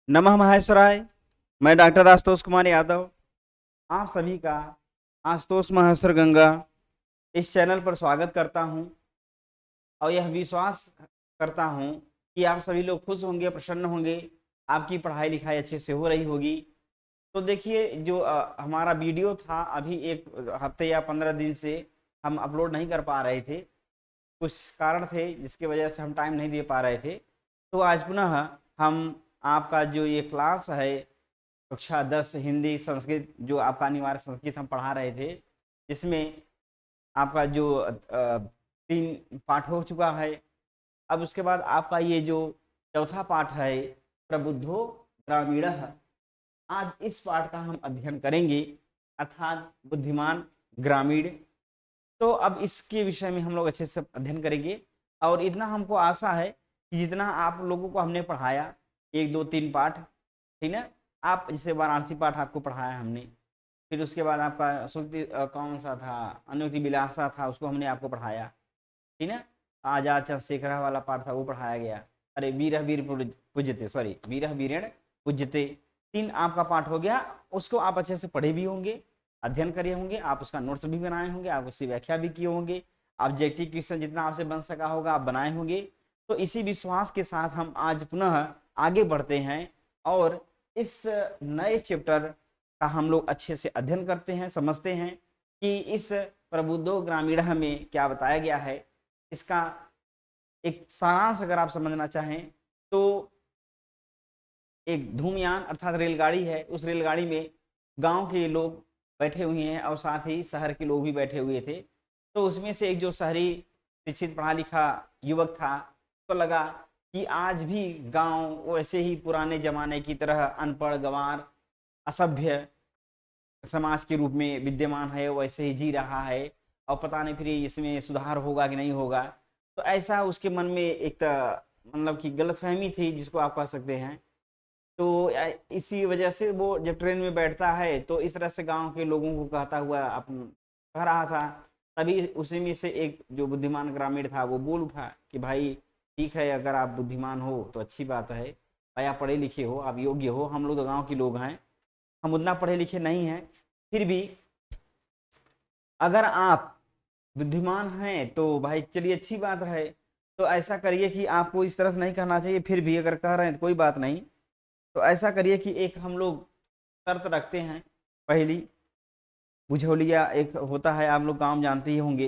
नमः महेश्वराय। मैं डॉक्टर आशुतोष कुमार यादव आप सभी का आशुतोष महेश्वर गंगा इस चैनल पर स्वागत करता हूं और यह विश्वास करता हूं कि आप सभी लोग खुश होंगे, प्रसन्न होंगे, आपकी पढ़ाई लिखाई अच्छे से हो रही होगी। तो देखिए, जो हमारा वीडियो था अभी एक हफ्ते या 15 दिन से हम अपलोड नहीं कर पा रहे थे। कुछ कारण थे जिसकी वजह से हम टाइम नहीं दे पा रहे थे। तो आज पुनः हम आपका जो ये क्लास है कक्षा 10 हिंदी संस्कृत, जो आपका अनिवार्य संस्कृत हम पढ़ा रहे थे, जिसमें आपका जो 3 पाठ हो चुका है। अब उसके बाद आपका ये जो चौथा पाठ है प्रबुद्धो ग्रामीण, आज इस पाठ का हम अध्ययन करेंगे, अर्थात बुद्धिमान ग्रामीण। तो अब इसके विषय में हम लोग अच्छे से अध्ययन करेंगे और इतना हमको आशा है कि जितना आप लोगों को हमने पढ़ाया 1 2 3 पाठ, ठीक ना, आप जैसे वाराणसी पाठ आपको पढ़ाया हमने, फिर उसके बाद आपका सुक्ति कौन सा था, अनुक्ति विलासा था, उसको हमने आपको पढ़ाया, ठीक ना। आजाद चंद्रशेखर वाला पाठ था वो पढ़ाया गया। अरे वीर वीर पूज्यते, सॉरी, वीर वीरण पूज्यते, 3 आपका पाठ हो गया। उसको आप अच्छे से पढ़े भी होंगे, अध्ययन करे होंगे, आप उसका नोट्स भी बनाए होंगे, आप उसकी व्याख्या भी किए होंगे, ऑब्जेक्टिव क्वेश्चन जितना आपसे बन सका होगा आप बनाए होंगे। तो इसी विश्वास के साथ हम आज पुनः आगे बढ़ते हैं और इस नए चैप्टर का हम लोग अच्छे से अध्ययन करते हैं, समझते हैं कि इस प्रबुद्धो ग्रामीण में क्या बताया गया है। इसका एक सारांश अगर आप समझना चाहें तो एक धूमयान अर्थात रेलगाड़ी है, उस रेलगाड़ी में गांव के लोग बैठे हुए हैं और साथ ही शहर के लोग भी बैठे हुए थे। तो उसमें से एक जो शहरी शिक्षित पढ़ा लिखा युवक था, तो लगा कि आज भी गांव वैसे ही पुराने जमाने की तरह अनपढ़ गंवार असभ्य समाज के रूप में विद्यमान है, वैसे ही जी रहा है और पता नहीं फिर इसमें सुधार होगा कि नहीं होगा। तो ऐसा उसके मन में एक मतलब कि गलतफहमी थी जिसको आप कह सकते हैं। तो इसी वजह से वो जब ट्रेन में बैठता है तो इस तरह से गांव के लोगों को कहता हुआ कह रहा था। तभी उसी में से एक जो बुद्धिमान ग्रामीण था वो बोल उठा कि भाई ठीक है, अगर आप बुद्धिमान हो तो अच्छी बात है, भाई आप पढ़े लिखे हो, आप योग्य हो, हम लोग तो गाँव के लोग हैं, हम उतना पढ़े लिखे नहीं हैं, फिर भी अगर आप बुद्धिमान हैं तो भाई चलिए अच्छी बात है। तो ऐसा करिए कि आपको इस तरह से नहीं कहना चाहिए, फिर भी अगर कह रहे हैं तो कोई बात नहीं। तो ऐसा करिए कि एक हम लोग शर्त रखते हैं, पहली बुझौलिया एक होता है, आप लोग काम जानते ही होंगे।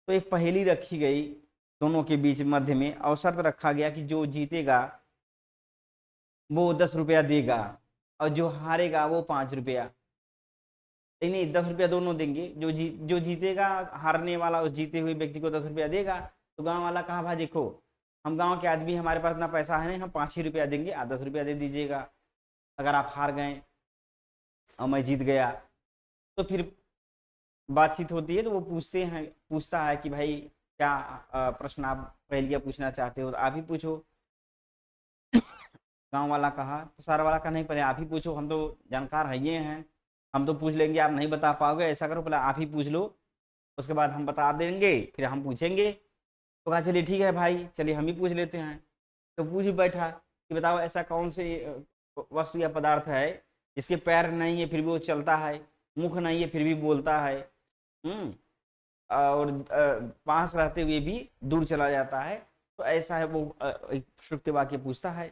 तो एक पहेली रखी गई दोनों के बीच मध्य में और शर्त रखा गया कि जो जीतेगा वो 10 रुपया देगा और जो हारेगा वो 5 रुपया। नहीं नहीं, 10 रुपया दोनों देंगे, जो जीतेगा, हारने वाला उस जीते हुए व्यक्ति को 10 रुपया देगा। तो गांव वाला कहा भाई देखो, हम गांव के आदमी, हमारे पास इतना पैसा है नहीं, हम 5 ही रुपया देंगे, आप 10 रुपया दे दीजिएगा अगर आप हार गए और मैं जीत गया। तो फिर बातचीत होती है तो वो पूछता है कि भाई क्या प्रश्न आप पहेलियाँ पूछना चाहते हो, तो आप ही पूछो। गांव वाला कहा, तो सारा वाला कहा नहीं, पहले आप ही पूछो, हम तो जानकार है ये हैं, हम तो पूछ लेंगे, आप नहीं बता पाओगे, ऐसा करो पहले आप ही पूछ लो, उसके बाद हम बता देंगे, फिर हम पूछेंगे। तो कहा चलिए ठीक है भाई, चलिए हम ही पूछ लेते हैं। तो पूछ ही बैठा कि बताओ ऐसा कौन से वस्तु या पदार्थ है जिसके पैर नहीं है फिर भी वो चलता है, मुख नहीं है फिर भी बोलता है, और पास रहते हुए भी दूर चला जाता है। तो ऐसा है वो, एक शुक्ति वाक्य पूछता है।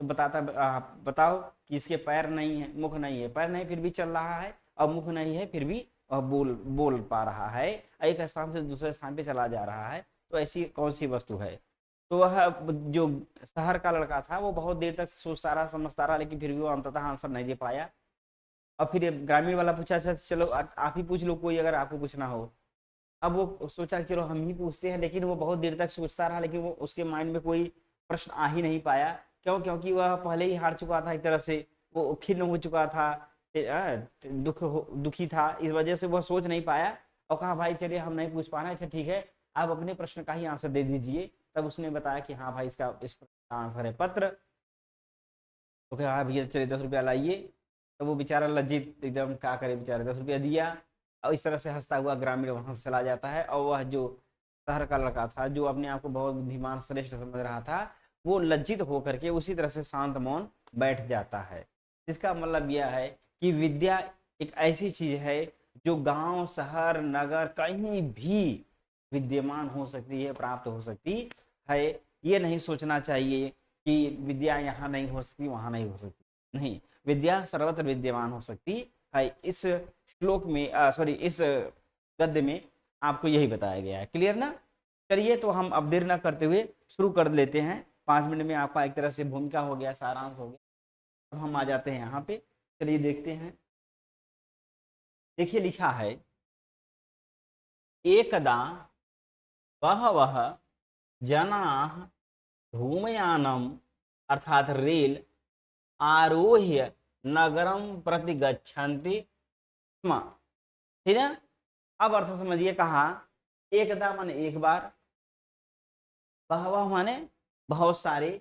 तो बताओ कि इसके पैर नहीं है, मुख नहीं है, पैर नहीं फिर भी चल रहा है और मुख नहीं है फिर भी बोल बोल पा रहा है, एक स्थान से दूसरे स्थान पे चला जा रहा है। तो ऐसी कौन सी वस्तु है। तो वह जो शहर का लड़का था वो बहुत देर तक सोचता रहा, समझता रहा, लेकिन फिर भी वो अंततः आंसर नहीं दे पाया। और फिर ग्रामीण वाला पूछा, अच्छा चलो आप ही पूछ लो कोई, अगर आपको पूछना हो। अब वो सोचा कि चलो हम ही पूछते हैं, लेकिन वो बहुत देर तक सोचता रहा, लेकिन वो उसके माइंड में कोई प्रश्न आ ही नहीं पाया। क्यों? क्योंकि वह पहले ही हार चुका था, एक तरह से वो खिन्न हो चुका था, दुखी था, इस वजह से वह सोच नहीं पाया। और कहा भाई चलिए हम नहीं पूछ पा रहे, अच्छा ठीक है आप अपने प्रश्न का ही आंसर दे दीजिए। तब उसने बताया कि हाँ भाई इसका इस प्रश्न का आंसर है पत्र। तो कहा हाँ भैया चलिए 10 रुपया लाइए। तो वो बेचारा लज्जित एकदम क्या करे, बेचारा 10 रुपया दिया और इस तरह से हंसता हुआ ग्रामीण वहां से चला जाता है। और वह जो शहर का लड़का था जो अपने आप को बहुत बुद्धिमान श्रेष्ठ समझ रहा था, वो लज्जित होकर के उसी तरह से शांत मौन बैठ जाता है। इसका मतलब यह है कि विद्या एक ऐसी चीज है जो गांव, शहर, नगर कहीं भी विद्यमान हो सकती है, प्राप्त हो सकती है। ये नहीं सोचना चाहिए कि विद्या यहाँ नहीं हो सकती, वहां नहीं हो सकती। नहीं, विद्या सर्वत्र विद्यमान हो सकती है। इस श्लोक में सॉरी इस गद्य में आपको यही बताया गया है। क्लियर ना? चलिए तो हम अब देर न करते हुए शुरू कर लेते हैं। 5 मिनट में आपका एक तरह से भूमिका हो गया, सारांश हो गया। अब हम आ जाते हैं यहाँ पे। चलिए देखते हैं। देखिए लिखा है, एकदा बहवः जनाः धूमयानम अर्थात रेल आरोह्य नगरम प्रति गच्छन्ति स्म। ठीक है? अब अर्थ समझिए। कहा एकदा माने एक बार, बहवा माने बहुत सारे,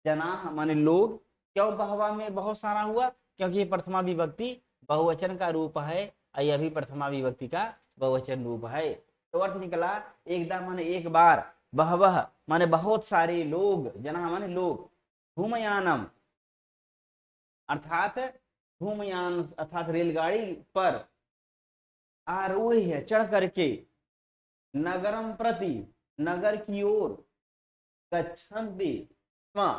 जना माने लोग। क्यों बहवा में बहुत सारा हुआ? क्योंकि ये प्रथमा विभक्ति बहुवचन का रूप है और यह भी प्रथमा विभक्ति का बहुवचन रूप है। तो अर्थ निकला एकदा माने एक बार, बहवह माने बहुत सारे लोग, जना माने लोग, धूमयानम अर्थात धूमयान अर्थात रेलगाड़ी पर, आरोह्य चढ़ करके, नगरम प्रति नगर की ओर, गच्छन्ति स्म,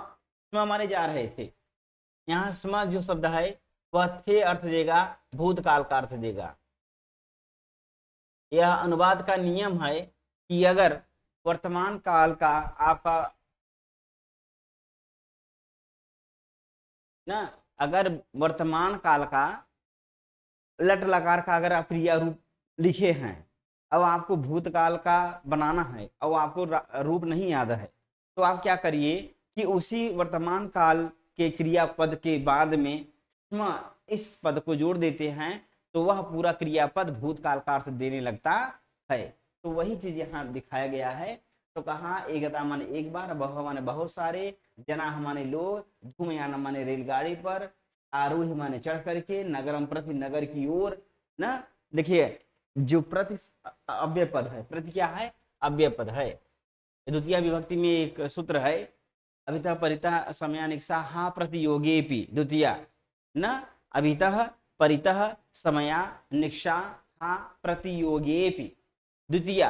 स्म माने जा रहे थे। यहाँ स्म जो शब्द है वह थे अर्थ देगा, भूतकाल का अर्थ देगा। यह अनुवाद का नियम है कि अगर वर्तमान काल का आपका ना, अगर वर्तमान काल का लट लकार का अगर आप क्रिया रूप लिखे हैं, अब आपको भूतकाल का बनाना है और आपको रूप नहीं याद है, तो आप क्या करिए कि उसी वर्तमान काल के क्रियापद के बाद में स्म इस पद को जोड़ देते हैं, तो वह पूरा क्रियापद भूतकाल का अर्थ देने लगता है। तो वही चीज यहाँ दिखाया गया है। तो कहा एकदा माने एक बार, बहु माने बहुत सारे, जना माने लोग, धूमयान माने रेलगाड़ी पर, आरोही माने चढ़ करके, नगरम प्रति नगर की ओर ना। देखिए जो प्रति अव्यय पद है, प्रति क्या है? अव्यय पद है। द्वितीय विभक्ति में एक सूत्र है, अभितः परितः समयानिक्षा हा प्रतियोगेपि द्वितीय न, अभितः परितः समया निक्षा हा प्रतियोगेपि द्वितीय।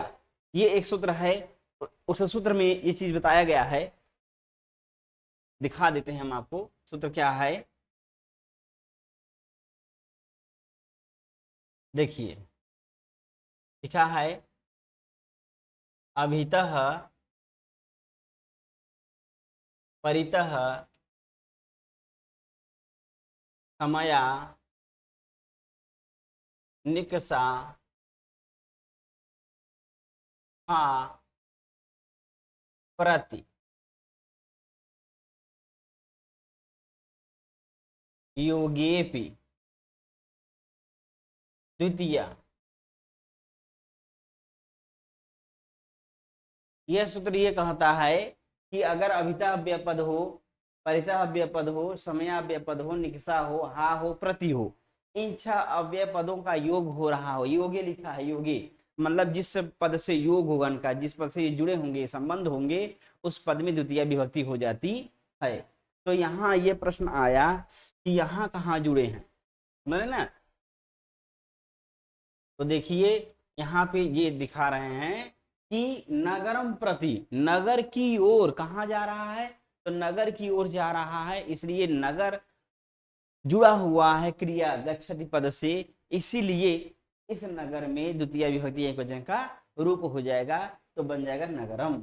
ये एक सूत्र है। उस सूत्र में ये चीज बताया गया है, दिखा देते हैं हम आपको। सूत्र क्या है देखिए, लिखा है अभितः परितः समया निकषा हा प्रति योगेपि द्वितीय। यह सूत्र ये कहता है कि अगर अभितः अव्यय पद हो, परितः अव्यय पद हो, समया अव्यय पद हो, निकषा हो, हा हो, प्रति हो, इन 6 अव्यय पदों का योग हो रहा हो। योगे लिखा है, योगे मतलब जिस पद से योग होगा उनका, जिस पद से ये जुड़े होंगे, संबंध होंगे, उस पद में द्वितीय विभक्ति हो जाती है। तो यहाँ ये प्रश्न आया कि यहाँ कहाँ जुड़े हैं, समझे ना? तो देखिए यहाँ पे ये दिखा रहे हैं कि नगरम प्रति, नगर की ओर कहाँ जा रहा है? तो नगर की ओर जा रहा है, इसलिए नगर जुड़ा हुआ है क्रिया गच्छति पद से, इसीलिए इस नगर में द्वितीय विभक्ति एकवचन का रूप हो जाएगा, तो बन जाएगा नगरम।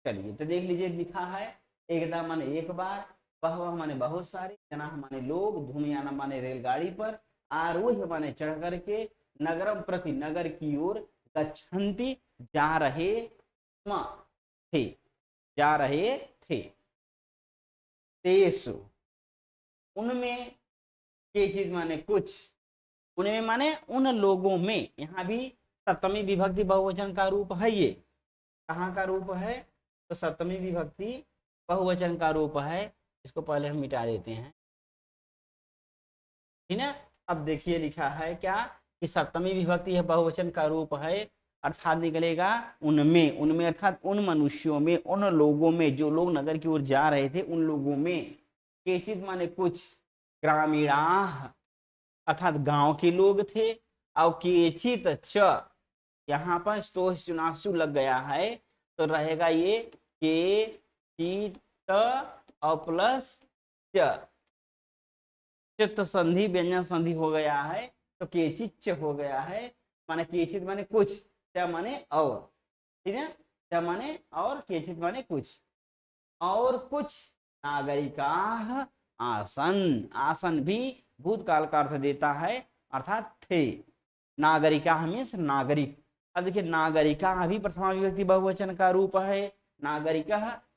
चलिए तो देख लीजिए, लिखा है एकदा माने एक बार, बहवः माने बहुत सारे, जना माने लोग, धूमयान माने रेलगाड़ी पर, आरोह्य माने चढ़ करके, नगरम प्रति नगर की ओर, गच्छन्ति जा रहे स्म थे, जा रहे थे, तेसु उनमें, के चीज माने कुछ, उनमें माने उन लोगों में, यहाँ भी सप्तमी विभक्ति बहुवचन का रूप है। ये कहाँ का रूप है? तो सप्तमी विभक्ति बहुवचन का रूप है। इसको पहले हम मिटा देते हैं, ठीक है। अब देखिए लिखा है क्या कि सप्तमी विभक्ति है, बहुवचन का रूप है, अर्थात निकलेगा उनमें, उनमें अर्थात उन मनुष्यों में, उन लोगों में, जो लोग नगर की ओर जा रहे थे, उन लोगों में, केचित माने कुछ, ग्रामीणा अर्थात गांव के लोग थे, और केचित च, यहाँ पर स्तोष चुनासु लग गया है तो रहेगा ये के चित और प्लस च, चित्त संधि व्यंजन संधि हो गया है तो केचित हो गया है, माने केचित माने कुछ, क्या माने और, ठीक है, क्या माने और, केचित माने कुछ, और कुछ नागरिका आसन, आसन भी भूतकाल का अर्थ देता है अर्थात थे, नागरिका मीन्स नागरिक। अब देखिए नागरिका भी प्रथमा विभक्ति बहुवचन का रूप है, नागरिक,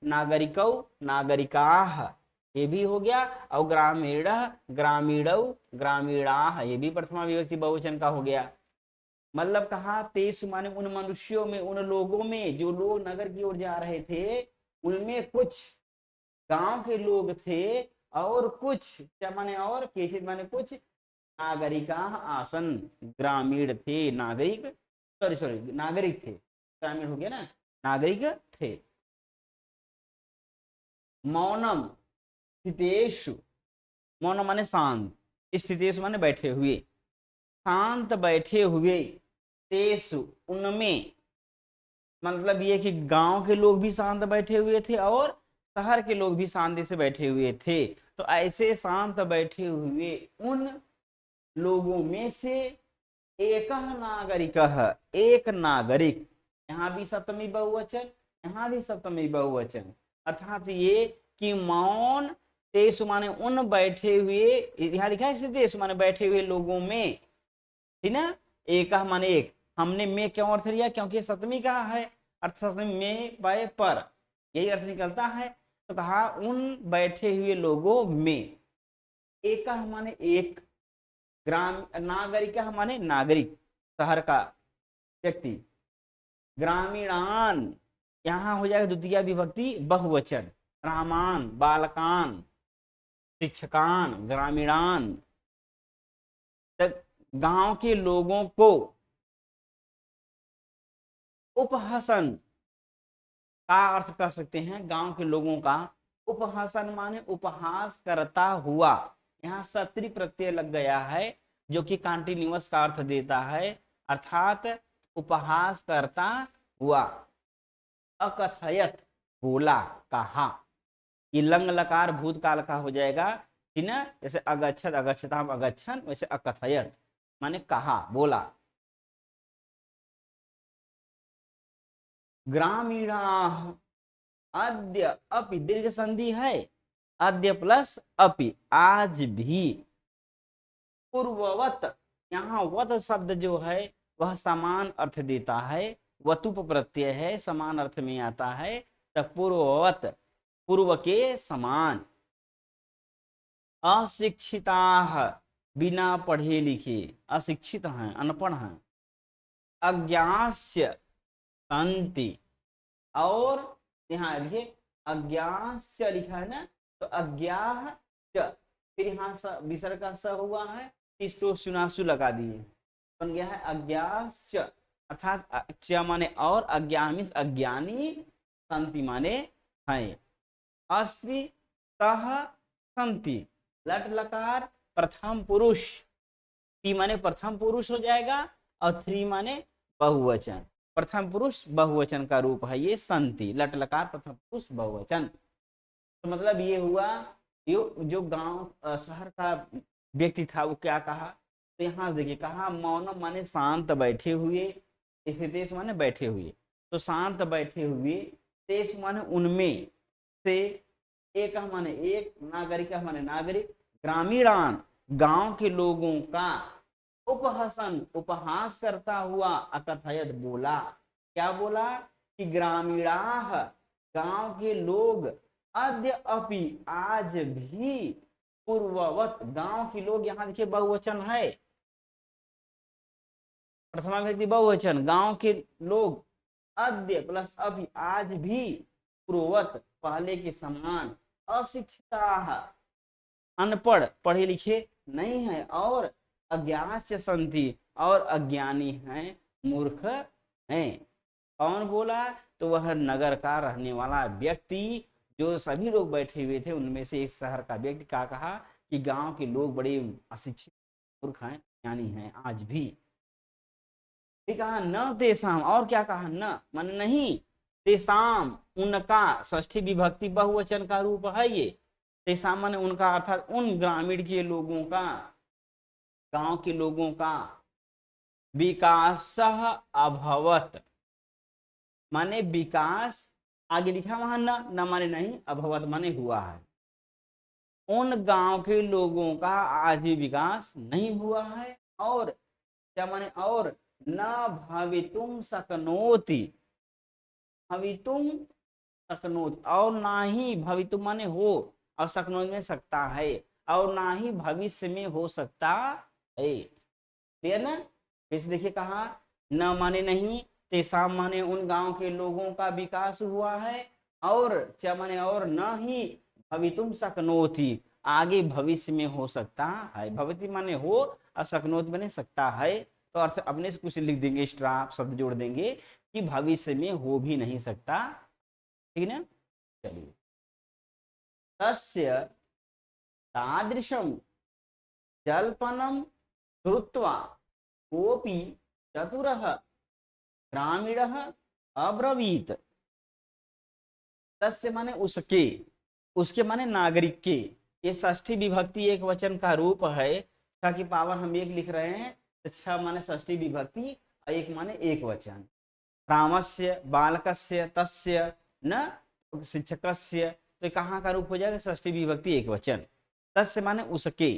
नागरिकौ, नागरिकाः, ये भी हो गया, और ग्रामीण, ग्रामीणौ, ग्रामीणाः, ये भी प्रथमा विभक्ति बहुवचन का हो गया। मतलब कहा तेसु माने उन मनुष्यों में, उन लोगों में, जो लोग नगर की ओर जा रहे थे, उनमें कुछ गांव के लोग थे, और कुछ क्या माने और, केचित माने कुछ, नागरिका आसन, ग्रामीण थे, नागरिक, सॉरी नागरिक थे, ग्रामीण हो गया ना, नागरिक थे। मौनम स्थितेषु, मौनम माने शांत, स्थितेषु माने बैठे हुए, शांत बैठे हुए, तेसु उनमें, मतलब ये कि गांव के लोग भी शांत बैठे हुए थे और शहर के लोग भी शांति से बैठे हुए थे, तो ऐसे शांत बैठे हुए उन लोगों में से एक नागरिक, एक नागरिक, यहाँ भी सप्तमी बहुवचन, यहाँ भी सप्तमी बहुवचन, अर्थात ये कि मौन तेसु माने उन बैठे हुए, यहाँ लिखा है तेसु माने बैठे हुए लोगों में, ठीक ना, एक माने एक, हमने में क्यों अर्थ लिया, क्योंकि सप्तमी का है, अर्थ सप्तमी में बाय पर, यही अर्थ निकलता है, तो कहा उन बैठे हुए लोगों में, एक माने एक, ग्राम, नागरिक माने नागरिक, शहर का व्यक्ति, ग्रामीणान यहाँ हो जाएगा द्वितीय विभक्ति बहुवचन, रामान, बालकान, शिक्षकान, ग्रामीणान, गांव के लोगों को उपहासन का अर्थ कर सकते हैं, गांव के लोगों का, उपहासन माने उपहास करता हुआ, यहाँ सत्री प्रत्यय लग गया है जो कि कॉन्टिन्यूअस का अर्थ देता है, अर्थात उपहास करता हुआ, अकथयत बोला, कहा, ये लंग लकार भूतकाल का हो जाएगा, ठीक ना, जैसे अगच्छत अगच्छताम अगच्छन, वैसे अकथयत माने कहा, बोला। ग्रामीणा अद्य अपि, दीर्घ संधि है, अद्य प्लस अपि, आज भी, पूर्ववत, यहाँ वत शब्द जो है वह समान अर्थ देता है, वतुप प्रत्यय है, समान अर्थ में आता है, तब पूर्ववत, पूर्व के समान, अशिक्षिता, बिना पढ़े लिखे, अशिक्षित हैं, अनपढ़ हैं, अज्ञास्य संति, और यहाँ देखिए अज्ञास्य लिखा है ना, तो अज्ञाह, फिर यहाँ विसर्ग का स हुआ है, इस तो सुनासु लगा दिए, बन गया है अज्ञास्य, अर्थात च माने और, अज्ञा मीन्स अज्ञानी, संति माने है, अस्ति तह संति, लट लकार प्रथम पुरुष, टी माने प्रथम पुरुष हो जाएगा, और थ्री माने बहुवचन, प्रथम पुरुष बहुवचन का रूप है ये संति, लट लकार प्रथम पुरुष बहुवचन, तो मतलब ये हुआ, जो गांव शहर का व्यक्ति था वो क्या कहा, तो यहाँ देखिए कहा मौनम माने शांत बैठे हुए, स्थितेश माने बैठे हुए, तो शांत बैठे हुए, तेज माने उनमें से, एक माने एक, नागरिक माने नागरिक, ग्रामीणान गांव के लोगों का, उपहसन उपहास करता हुआ, अकथयत बोला, क्या बोला कि ग्रामीणा गांव के लोग, अद्य अपि आज भी, पूर्ववत गांव के लोग, यहाँ देखिए बहुवचन है, प्रथमा विभक्ति बहुवचन, गांव के लोग, अद्य प्लस अपि आज भी, पूर्ववत पहले के समान, अशिक्षिता अनपढ़ पढ़े लिखे नहीं है, और अज्ञास्य संति और अज्ञानी हैं, मूर्ख हैं। कौन बोला? तो वह नगर का रहने वाला व्यक्ति, जो सभी लोग बैठे हुए थे उनमें से एक शहर का व्यक्ति क्या कहा कि गांव के लोग बड़े अशिक्षित मूर्ख हैं, ज्ञानी हैं आज भी। फिर कहा न तेसाम, और क्या कहा? न मन नहीं, तेसाम उनका, षष्ठी विभक्ति बहुवचन का रूप है ये। तेसाम माने उनका, अर्थात उन ग्रामीण के लोगों का, गांव के लोगों का विकास अभवत, माने विकास, आगे लिखा वहां न माने नहीं, अभवत माने हुआ है। उन गांव के लोगों का आज भी विकास नहीं हुआ है। और क्या माने? और न भवितुम शक्नोति, भवितुम शक्नोति, और ना ही भवितुम माने हो, और शक्नोति में सकता है, और ना ही भविष्य में हो सकता है। क्लियर ना? फिर से देखिए कहा, न माने नहीं, तेसाम माने उन गांव के लोगों का विकास हुआ है, और क्या माने? और न ही भवितुम शक्नोति, आगे भविष्य में हो सकता है। भविष्य माने हो, और शक्नोति माने सकता है। तो अर्थ अपने से कुछ लिख देंगे, एक्स्ट्रा शब्द जोड़ देंगे कि भविष्य में हो भी नहीं सकता। ठीक है ना? चलिए, तस्य तादृशम जल्पनम श्रुत्वा कोपि चतुरः ग्रामीणः अब्रवीत। तस्य माने उसके, उसके माने नागरिक के, ये षष्ठी विभक्ति एक वचन का रूप है। छह की पावर हम एक लिख रहे हैं, तो छह माने षष्ठी विभक्ति और एक माने एक वचन। रामस्य, बालकस्य, तस्य, न शिक्षकस्य, तो कहाँ का रूप हो जाएगा? षष्ठी विभक्ति एक वचन। तस्य माने उसके,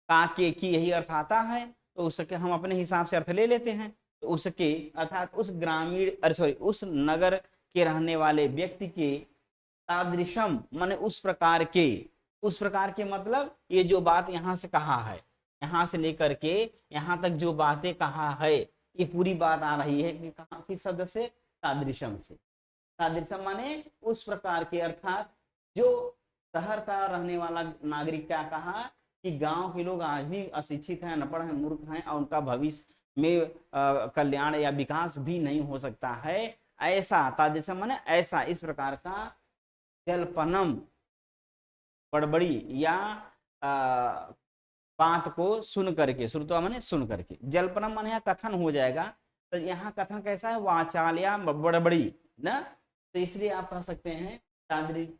का के की यही अर्थ आता है, तो उसके हम अपने हिसाब से अर्थ ले लेते हैं। तो उसके अर्थात उस ग्रामीण, अरे सॉरी, उस नगर के रहने वाले व्यक्ति के, तादृशम माने उस प्रकार के, उस प्रकार के मतलब ये जो बात यहाँ से कहा है, यहाँ से लेकर के यहाँ तक जो बातें कहा है, ये पूरी बात आ रही है कि कहाँ, किस शब्द से? तादृशम से। तादृशम माने उस प्रकार के, अर्थात जो शहर का रहने वाला नागरिक क्या कहा कि गांव के लोग आज भी अशिक्षित हैं, अनपढ़ हैं, मूर्ख हैं, और उनका भविष्य में कल्याण या विकास भी नहीं हो सकता है। ऐसा तादृशम माने ऐसा, इस प्रकार का जल्पनम, बड़बड़ी या बात को सुन करके, श्रुत्वा माने सुन करके, जल्पनम माने यहाँ कथन हो जाएगा। तो यहाँ कथन कैसा है? वाचाल्या बड़बड़ी ना, तो इसलिए आप कह सकते हैं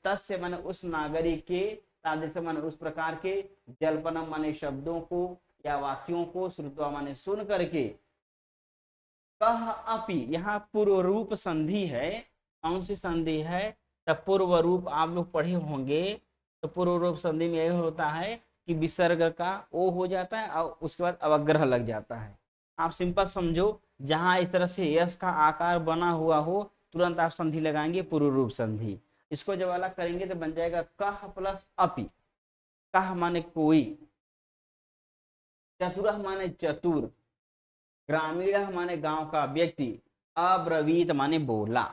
तस्य माने उस नागरिक के, तादृश माने उस प्रकार के, जल्पनम माने शब्दों को या वाक्यों को, श्रुत्वा माने सुन करके, कह अपि, यहाँ पूर्व रूप संधि है। कौन सी संधि है? तब पूर्व रूप आप लोग पढ़े होंगे, तो पूर्व रूप संधि में यही होता है कि विसर्ग का ओ हो जाता है और उसके बाद अवग्रह लग जाता है। आप सिंपल समझो, जहां इस तरह से यश का आकार बना हुआ हो, तुरंत आप संधि लगाएंगे, पूर्व रूप संधि। इसको जब अलग करेंगे तो बन जाएगा कह प्लस अपि। कह माने कोई, चतुरः माने चतुर, ग्रामीण माने गांव का व्यक्ति, अब्रवीत माने बोला।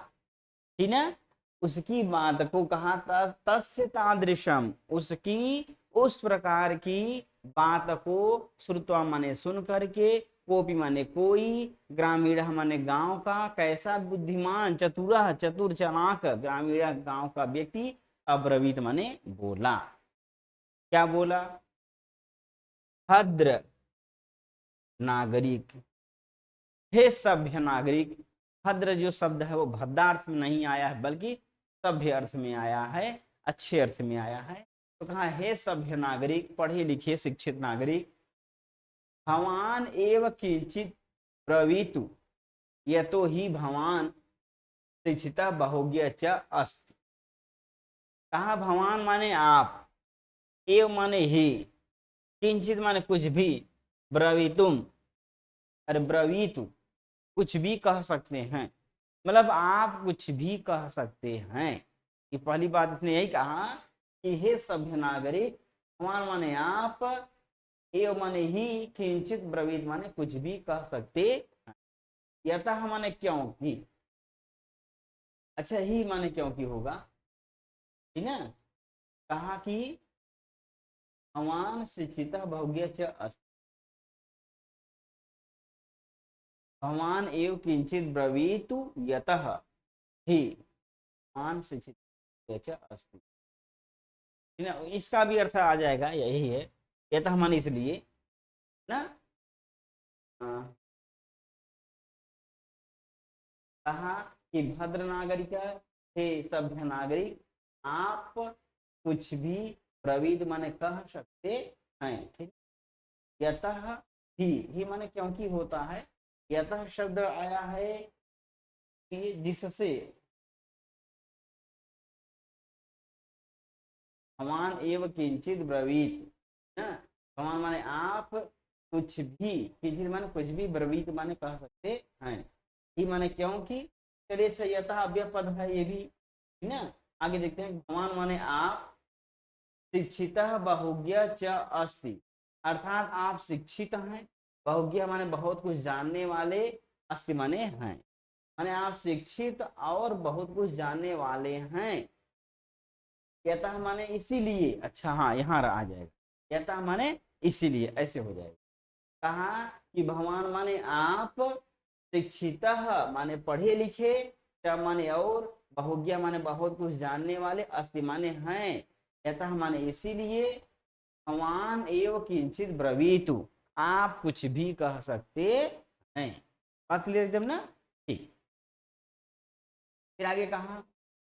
ठीक है? उसकी बात को कहा था तस्य तादृशम, उसकी उस प्रकार की बात को, श्रुत्वा माने सुन करके, कोपी माने कोई, ग्रामीण माने गांव का, कैसा? बुद्धिमान, चतुर, चतुर चालाक ग्रामीण गांव का व्यक्ति, अब्रवीत माने बोला। क्या बोला? भद्र नागरिक, हे सभ्य नागरिक। भद्र जो शब्द है वो भद्रार्थ में नहीं आया है, बल्कि सभ्य अर्थ में आया है, अच्छे अर्थ में आया है। तो कहा हे सभ्य नागरिक, पढ़े लिखे शिक्षित नागरिक, भवान एव किंचित ब्रवीतु, यतो ही भवान शिक्षित बहुज्ञ च अस्ति। कहा भवान माने आप, एव माने ही, किंचित माने कुछ भी, ब्रवीतुम, अरे ब्रवीतु कुछ भी कह सकते हैं, मतलब आप कुछ भी कह सकते हैं। ये पहली बात इसने यही कहा कि हे सभ्य नागरिक, भगवान माने आप, एव माने ही, किंचित ब्रवीत माने कुछ भी कह सकते हैं। यतः माने क्योंकि, अच्छा ही माने क्योंकि होगा, ठीक है? कहा कि भगवान शिक्षित बहुज्ञ च अस्ति, भवान एव किंचित ब्रवीतु यतः ही भवान शिक्षित अस्ति। इसका भी अर्थ आ जाएगा, यही है, यतः मन इसलिए ना। कहा कि भद्र नागरिक, हे सभ्य नागरिक, आप कुछ भी प्रविद माने कह सकते हैं। ठीक, यतः ही माने क्योंकि होता है। यतः शब्द आया है कि जिससे, भवान एव किंचित ब्रवीत ना, भवान माने आप कुछ भी, किंचित माने कुछ भी, ब्रवीत माने कह सकते हैं। ही माने क्योंकि। चलिए अच्छा, यतः अव्यय पद है ये भी ना। आगे देखते हैं, भवान माने आप, शिक्षित बहुज्ञ च अस्ति, अर्थात आप शिक्षित हैं, बहुज्ञ माने बहुत कुछ जानने वाले, अस्ति माने हैं, माने आप शिक्षित और बहुत कुछ जानने वाले हैं। यतः माने इसीलिए, अच्छा हाँ यहाँ आ जाएगा, यतः माने इसीलिए, ऐसे हो जाएगा। कहा कि भगवान माने आप, शिक्षित माने पढ़े लिखे, च माने और, बहुज्ञ माने बहुत कुछ जानने वाले, अस्ति माने हैं, यतः माने इसीलिए, भगवान एवं किंचित ब्रवीतु, आप कुछ भी कह सकते हैं। बात क्लियर एकदम ना। ठीक, फिर आगे कहा,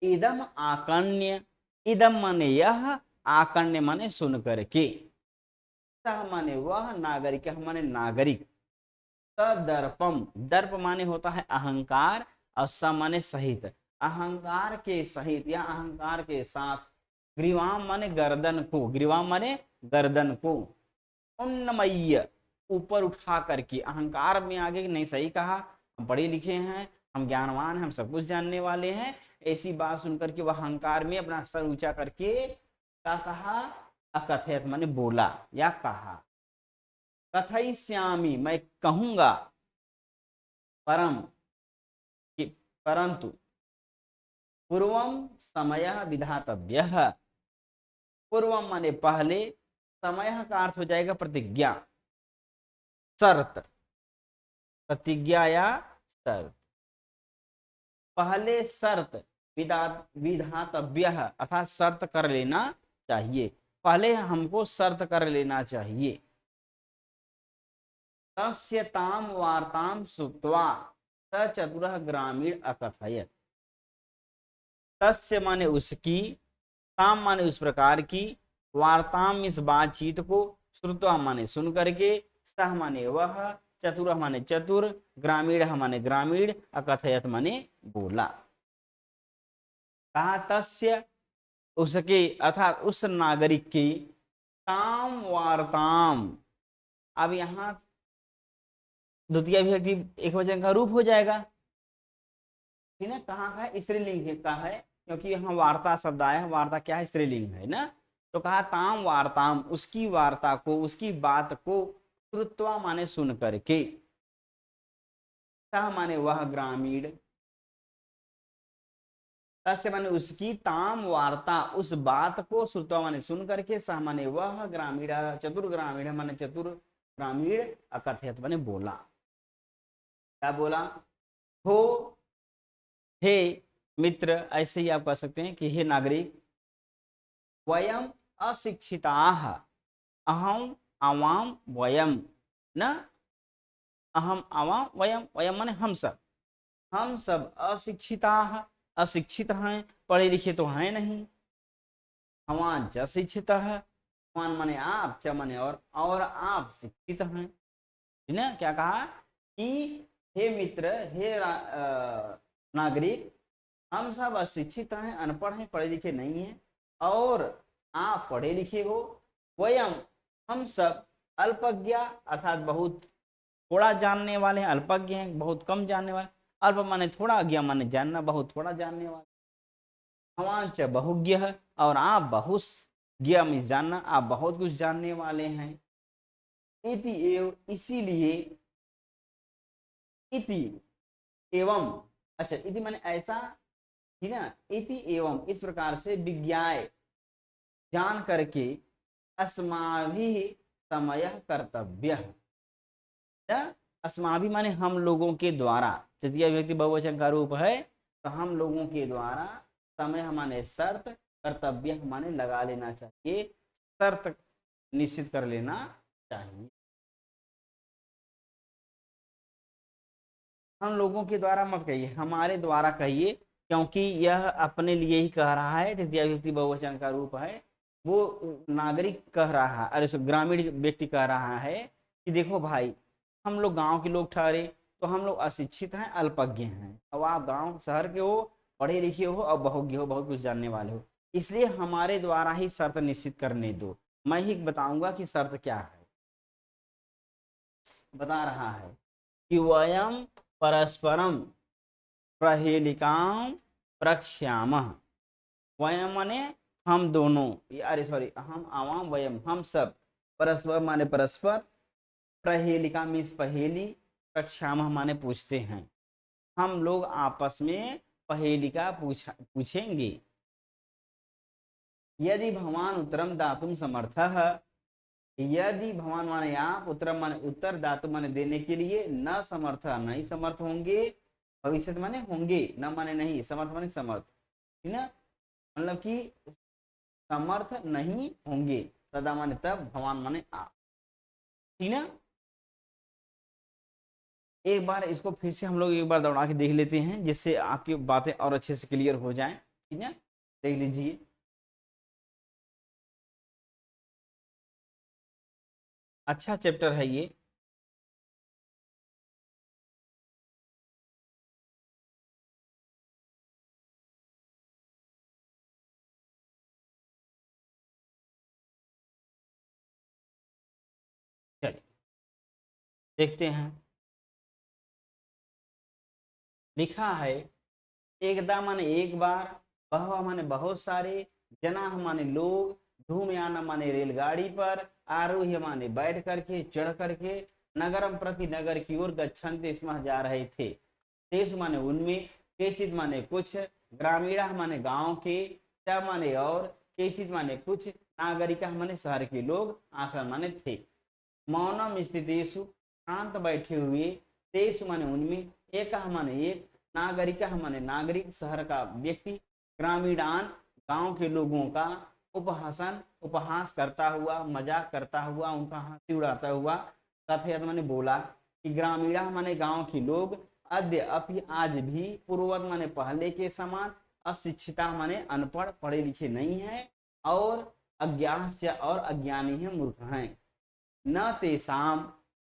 इदम आकण्य, इदम माने यह, आकण्य माने सुन करके, सह माने वह, नागरिक माने नागरिक, सदर्पम, दर्प माने होता है अहंकार, और स माने सहित, अहंकार के सहित या अहंकार के साथ, ग्रीवाम माने गर्दन को, ग्रीवाम माने गर्दन को, उन्नमय्य ऊपर उठा करके, अहंकार में आगे नहीं, सही कहा, हम पढ़े लिखे हैं, हम ज्ञानवान हैं, हम सब कुछ जानने वाले हैं, ऐसी बात सुनकर के वह अहंकार में अपना सर ऊंचा करके क्या कहा, अकथयत माने बोला या कहा, कथयिष्यामि मैं कहूंगा, परम परंतु, पूर्वम समय विधातव्य, पूर्वम माने पहले, समय का अर्थ हो जाएगा प्रतिज्ञा, शर्त, प्रतिज्ञा या शर्त, पहले शर्त, विधातव्य अर्थात शर्त कर लेना चाहिए, पहले हमको शर्त कर लेना चाहिए। तस्य ताम वार्ताम सुत्वा स चतुरः ग्रामीण अकथयत, तस्य माने उसकी, ताम माने उस प्रकार की, वार्ताम इस बातचीत को, श्रुत्वा माने सुन करके, सह माने वह, चतुर माने चतुर, ग्रामीण माने ग्रामीण, अकथयत माने बोला। कहा तस्य उसके, अर्थात उस नागरिक की, ताम वार्ताम, अब यहां द्वितीय विभक्ति एक वचन का रूप हो जाएगा, ठीक है। कहाँ का है, स्त्रीलिंग का है, क्योंकि यहाँ वार्ता शब्द आया है, वार्ता क्या है, स्त्रीलिंग है ना। तो कहा ताम वार्ताम, उसकी वार्ता को, उसकी बात को, श्रुत्वा माने सुन करके, सह माने वह ग्रामीण, तस्य माने उसकी, ताम वार्ता उस बात को, श्रुत्वा माने सुन करके, सह माने वह ग्रामीण, चतुर ग्रामीण माने चतुर ग्रामीण, अकथयत माने बोला। क्या बोला, हो, हे मित्र, ऐसे ही आप कह सकते हैं कि हे नागरिक, वयम अशिक्षिताः, अहम आवाम वयम न, अहम आवाम वयम, वयम माने हम सब अशिक्षिताः, अशिक्षित हैं, पढ़े लिखे तो हैं नहीं, भवान च शिक्षित है, भवान माने आप, च माने और आप शिक्षित हैं, ठीक है। क्या कहा कि हे मित्र, हे नागरिक, हम सब अशिक्षित हैं, अनपढ़ हैं, पढ़े लिखे नहीं हैं, और आप पढ़े लिखे हो, वयम हम सब, अल्पज्ञ अर्थात बहुत थोड़ा जानने वाले हैं, अल्पज्ञ हैं बहुत कम जानने वाले, अल्प माने थोड़ा, अज्ञ माने जानना, बहुत थोड़ा जानने वाले, भवान च बहुज्ञ है, और आप बहुत ज्ञ में जानना, आप बहुत कुछ जानने वाले हैं, इति एव इसीलिए, इति एवं, अच्छा इति माने ऐसा, ठीक है, इति एवं इस प्रकार से, विज्ञाय जान करके, अस्माभिः समय कर्तव्य, अस्माभि माने हम लोगों के द्वारा, तृतीय व्यक्ति बहुवचन का रूप है, तो हम लोगों के द्वारा समय माने शर्त, कर्तव्य माने लगा लेना चाहिए, शर्त निश्चित कर लेना चाहिए। हम लोगों के द्वारा मत कहिए, हमारे द्वारा कहिए, क्योंकि यह अपने लिए ही कह रहा है, तृतीय व्यक्ति बहुवचन का रूप है। वो नागरिक कह रहा है, अरे ग्रामीण व्यक्ति कह रहा है कि देखो भाई, हम लोग गांव के लोग ठहरे, तो हम लोग अशिक्षित हैं, अल्पज्ञ हैं। अब आप गांव शहर के हो, पढ़े लिखे हो और बहुज्ञ हो, बहुत कुछ जानने वाले हो, इसलिए हमारे द्वारा ही शर्त निश्चित करने दो। मैं ही बताऊंगा कि शर्त क्या है। बता रहा है कि वयम परस्परम प्रहेलिकाम प्रक्ष्यामः। वयम माने हम दोनों, अरे सॉरी, हम आवाम, वयम हम सब, परस्पर माने परस्पर, प्रहेलिका मीन्स पहेली, प्रक्ष्यामः माने पूछते हैं। हम लोग आपस में पहेलिका पूछेंगे। यदि भवान उत्तरम दातुम समर्थः, यदि भगवान माने आप, उत्तर माने उत्तर, धातु माने देने के लिए, न समर्थ नहीं समर्थ होंगे, भविष्य माने होंगे, न माने नहीं, समर्थ माने समर्थ, ठीक ना, मतलब कि समर्थ नहीं होंगे, तदा माने तब, भगवान माने आप, ठीक ना। एक बार इसको फिर से हम लोग एक बार दौड़ा के देख लेते हैं, जिससे आपकी बातें और अच्छे से क्लियर हो जाएं, ठीक है, देख लीजिए। अच्छा चैप्टर है ये। चलिए देखते हैं। लिखा है, एकदा माने एक बार, बहवा माने बहुत सारे, जना माने लोग, धूमयान माने रेलगाड़ी पर, आरोह्य माने बैठ करके, चढ़ करके, नगरम प्रति नगर की ओर गच्छन्ते स्म जा रहे थे। तेज माने उनमें, केचित माने कुछ, ग्रामीणा माने गांव के, च माने और, केचित माने कुछ, नागरिका माने शहर के लोग, आशा माने थे। मौनम स्थितेषु शांत बैठे हुए, तेईस माने उनमें, एक माने एक, नागरिक माने नागरिक शहर का व्यक्ति, ग्रामीणान गांव के लोगों का, उपहासन उपहास करता हुआ, मजाक करता हुआ, उनका हंसी उड़ाता हुआ, कथयत माने बोला कि ग्रामीणा माने गांव के लोग, अद्य अपि आज भी, पूर्ववत माने पहले के समान, अशिक्षिता माने अनपढ़, पढ़े लिखे नहीं है, और अज्ञास्य और अज्ञानी है, मूर्ख हैं। न तेसाम,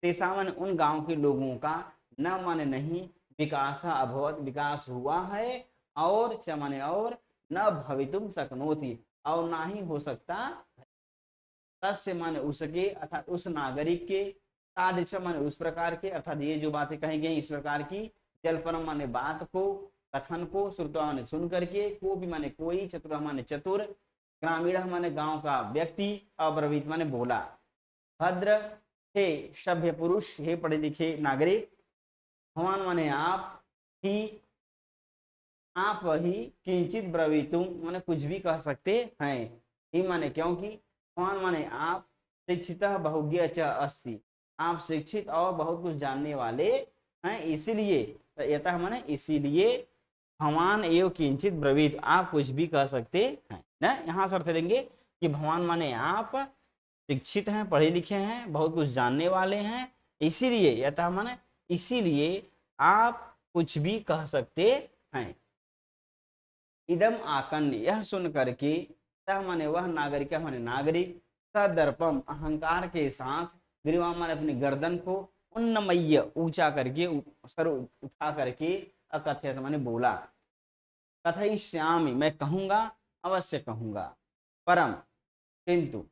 तेसाम माने उन गांव के लोगों का, न माने नहीं, विकास अभवत विकास हुआ है, और च माने और, न भवितुम शक्नोति और ना ही हो सकता, तस्य माने उसके, अर्थात उस नागरिक के, तादृश माने उस प्रकार के, अर्थात ये जो बातें कही गई इस प्रकार की, जलपरम माने बात को, कथन को, श्रुतवा माने सुन करके, को भी माने कोई, चतुर माने चतुर, ग्रामीण माने गांव का व्यक्ति, अब्रवीत माने बोला। भद्र, हे सभ्य पुरुष, हे पढ़े लिखे नागरिक, भगवान माने आप ही, आप ही, किंचित ब्रवीतुम माने कुछ भी कह सकते हैं, ही माने क्योंकि, भगवान माने आप, शिक्षित बहुज्ञ च अस्ति, आप शिक्षित और बहुत कुछ जानने वाले हैं, इसीलिए, यतः माने इसीलिए, भगवान एवं किंचित ब्रवीत, आप कुछ भी कह सकते हैं ना। यहाँ से अर्थ लेंगे कि भगवान माने आप शिक्षित हैं, पढ़े लिखे हैं, बहुत कुछ जानने वाले हैं, इसीलिए, यथा माने इसीलिए, आप कुछ भी कह सकते हैं। इदम आकन्य, यह सुन करके, सह माने वह, नागरिक माने नागरिक, सदर्पम अहंकार के साथ, ग्रीवा माने अपनी गर्दन को, उन्नमय्य ऊंचा करके, सर उठा करके, अकथयत माने बोला, कथयिष्यामि मैं कहूंगा, अवश्य कहूंगा, परम किंतु,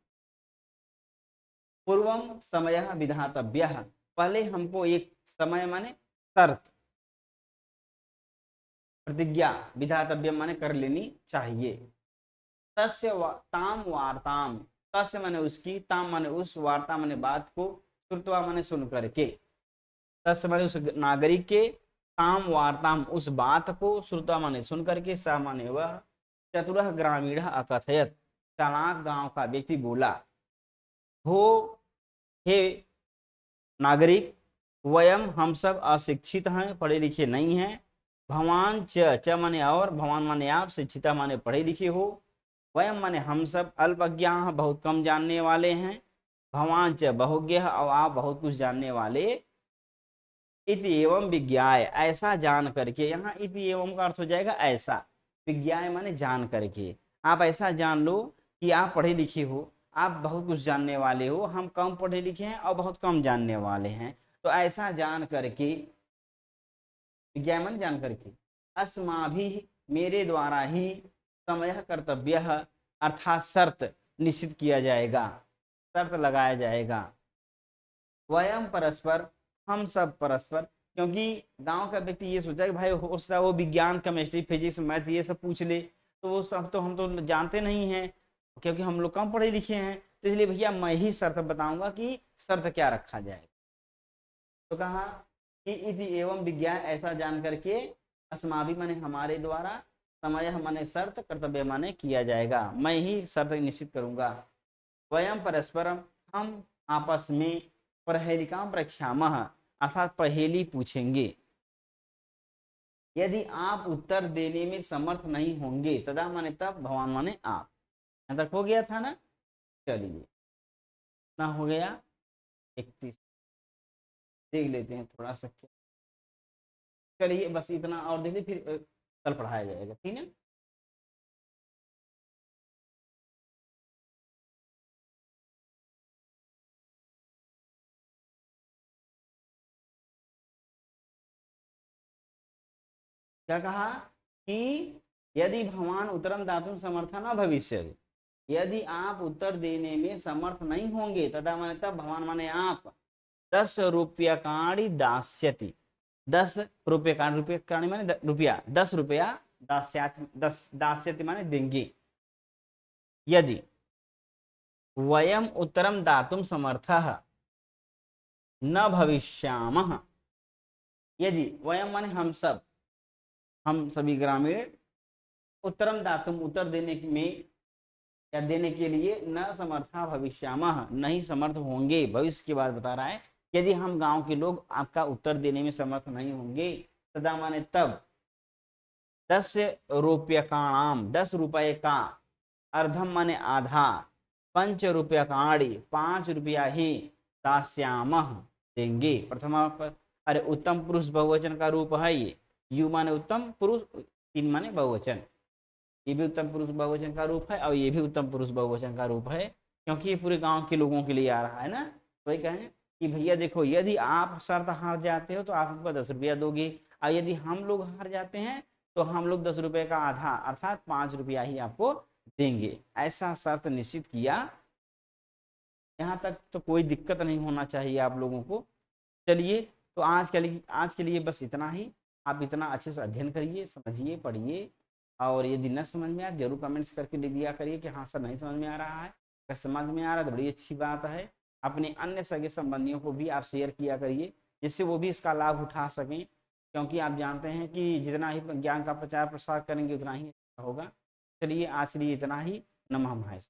पूर्वम समय विधातव्य, पहले हमको एक समय माने शर्त, प्रतिज्ञा, विधातव्य माने कर लेनी चाहिए। तस्य ताम वार्ताम, तस्य माने उसकी, ताम माने उस, वार्ता माने बात को, श्रुतवा माने सुन करके, तस्य माने उस नागरिक के, ताम वार्ताम उस बात को, श्रुतवा माने सुन करके, स माने वह, चतुर ग्रामीण अकथयत चालाक गांव का व्यक्ति बोला, हो हे नागरिक, वयम हम सब अशिक्षित हैं, पढ़े लिखे नहीं हैं। भवान च माने और, भवान माने आप, शिक्षिता माने पढ़े लिखे हो। वयम माने हम सब, अल्पज्ञा बहुत कम जानने वाले हैं। भवान च बहुज्ञ, और आप बहुत कुछ जानने वाले। इति एवं विज्ञाय, ऐसा जान करके, यहाँ इति एवं का अर्थ हो जाएगा ऐसा। विज्ञाय माने जान करके, आप ऐसा जान लो कि आप पढ़े लिखे हो, आप बहुत कुछ जानने वाले हो, हम कम पढ़े लिखे हैं और बहुत कम जानने वाले हैं। तो ऐसा जान करके, विज्ञाय माने जान करके, अस्माभि मेरे द्वारा ही, समय कर्तव्य अर्थात शर्त निश्चित किया जाएगा, शर्त लगाया जाएगा। वयम परस्पर, हम सब परस्पर, क्योंकि गांव का व्यक्ति ये सोचा कि भाई हो सकता है वो विज्ञान, केमिस्ट्री, फिजिक्स, मैथ ये सब पूछ ले, तो वो सब तो हम तो जानते नहीं हैं, क्योंकि हम लोग कम पढ़े लिखे हैं। तो इसलिए भैया मैं ही शर्त बताऊंगा कि शर्त क्या रखा जाए। तो कहा कि इति एवं विज्ञान, ऐसा जान करके, अस्माभि माने हमारे द्वारा, समय माने शर्त, कर्तव्य माने किया जाएगा, मैं ही शर्त निश्चित करूंगा। वयम परस्परम, हम आपस में, परहेलिकां प्रक्षामः अर्थात पहेली पूछेंगे। यदि आप उत्तर देने में समर्थ नहीं होंगे, तदा माने तब, भवान माने आप। यहां तक हो गया था ना। चलिए कितना हो गया, 31। देख लेते हैं थोड़ा सा। चलिए बस इतना और देख लीजिए, फिर कल पढ़ाया जाएगा, ठीक है। क्या कहा कि यदि भगवान उत्तरम दातुं समर्थ न भविष्य, यदि आप उत्तर देने में समर्थ नहीं होंगे, तदा माने तब, भगवान माने आप, 10 रूप्यकाणि दास्यति, 10 रूप्यकाणि, रूप्यकाणि माने रुपया, 10 रुपया, दास्याति, 10 दास्यति माने देंगे। यदि वयम उत्तरम दातुं समर्थः न भविष्यामः, यदि वयम माने हम सब, हम सभी ग्रामीण, उत्तरम दातुम उत्तर देने में या देने के लिए, न समर्था भविष्यामः नहीं समर्थ होंगे, भविष्य की बात बता रहा है। यदि हम गांव के लोग आपका उत्तर देने में समर्थ नहीं होंगे, तदा माने तब, 10 रूप्यकाणाम 10 रुपए का, अर्धम माने आधा, 5 रूप्यकाणि 5 रुपया ही, दास्यामः देंगे। प्रथमा, अरे उत्तम पुरुष बहुवचन का रूप है ये, यू माने उत्तम पुरुष, तीन माने बहुवचन, ये भी उत्तम पुरुष बहुवचन का रूप है और ये भी उत्तम पुरुष बहुवचन का रूप है, क्योंकि ये पूरे गांव के लोगों के लिए आ रहा है ना। वही कहें कि भैया देखो, यदि आप शर्त हार जाते हो तो आप हमको 10 रुपया दोगे, और यदि हम लोग हार जाते हैं तो हम लोग 10 रुपये का आधा अर्थात 5 रुपया ही आपको देंगे, ऐसा शर्त निश्चित किया। यहाँ तक तो कोई दिक्कत नहीं होना चाहिए आप लोगों को। चलिए, तो आज के लिए बस इतना ही। आप इतना अच्छे से अध्ययन करिए, समझिए, पढ़िए, और यदि न समझ में आए जरूर कमेंट्स करके लिख दिया करिए कि हाँ सर नहीं समझ में आ रहा है। अगर समझ में आ रहा है तो बड़ी अच्छी बात है। अपने अन्य सगे संबंधियों को भी आप शेयर किया करिए, जिससे वो भी इसका लाभ उठा सकें, क्योंकि आप जानते हैं कि जितना ही ज्ञान का प्रचार प्रसार करेंगे उतना ही अच्छा होगा। चलिए आज के लिए इतना ही। नमः।